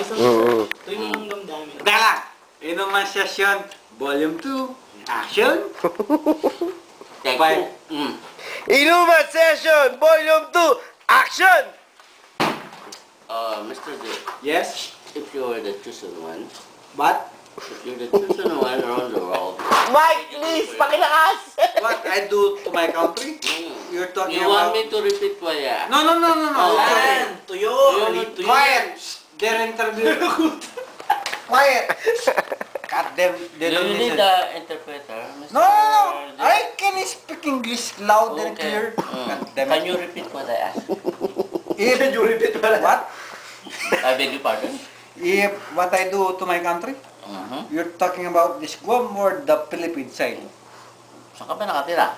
Ito yung mga damdamin. Dala! Inuman session, volume 2, action! Take Bye. Inuman Session Volume 2 Action! Mr. Dick, Yes? if you were the chosen one, But, if you're the chosen one around the world, Mike, please, pakilakas! what I do to my country? You're talking you want about... me to repeat what I asked? No. Yan, Tuyo! tuyo. Quiet! Their interview. Quiet! God damn, they Do don't you need listen. the interpreter, Mr. No! Dick? I can speak English loud and clear. God damn Can it. you repeat what I asked? If you repeat what? I beg your pardon? If what I do to my country, you're talking about this Guam or the Philippine side? Saan ka ba nakatira?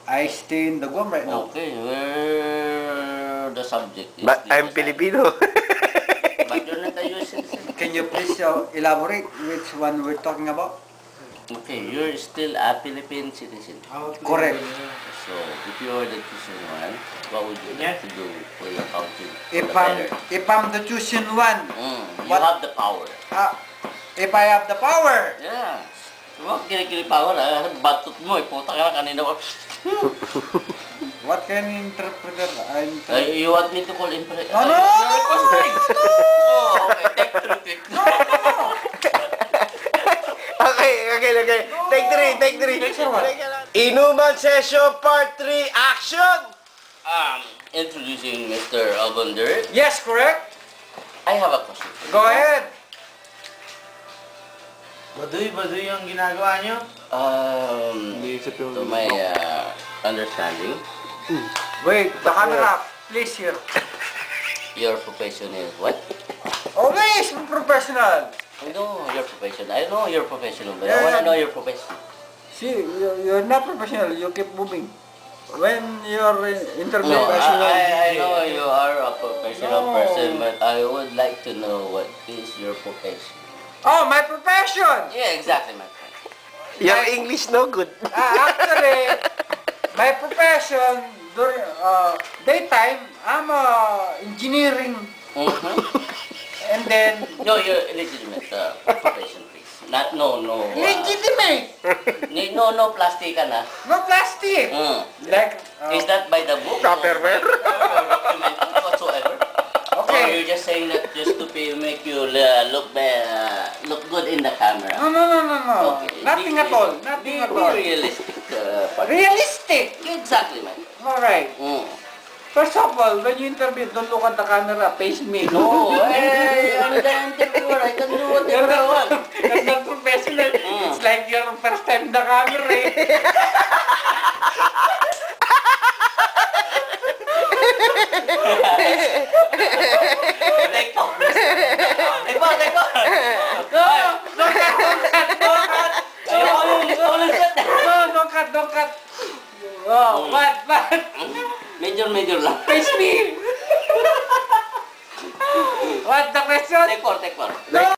I stay in the Guam right now. Okay, where the subject is... But I'm the Filipino. But you're not a US citizen. Can you please elaborate which one we're talking about? Okay, you're still a Philippine citizen. Correct. So, if you were the chosen one, what would you like to do for your country? If I'm the chosen one, You What? have the power. if I have the power, Yeah. Huwag kini-kini power ha. Batot mo eh. Puta ka na kanina. what can interpreter? You want me to call in? No. Oh, okay. Take 3. Okay. Take three. Inuman Session Part 3 Action! Introducing Mr. Albunder. Yes, correct. I have a question for you. Go ahead. Baduy ang ginagawa nyo? To my understanding, Wait, the camera, please here. your profession is what? Always professional. I know your profession. I know your professional, but I Yeah. want to know your profession. See, you're not professional. You keep moving. When you're interview, No, I know you are a professional No. person, but I would like to know what is your profession. Oh, my profession. Yeah, exactly, my friend. Your English no good. Actually, my profession during daytime, I'm engineering, and then No, your legitimate profession, please. Not no. legitimate, No plastic na. no plastic. Like Is that by the book? Tupperware. Documented whatsoever? Or okay. you're just saying that just to make you look good in the camera? No. Okay. Nothing Be- at all. be- Nothing be at all. realistic. Realistic. Exactly, man. All right. First of all, when you interview, don't look at the camera. Face me. No, hey, I'm the interviewer. I can do whatever I want. You're not professional. It's like your first time in the camera. Eh. Take po. Don't cut. Oh, what? Major lang. Face me. What the question? Take 4. No.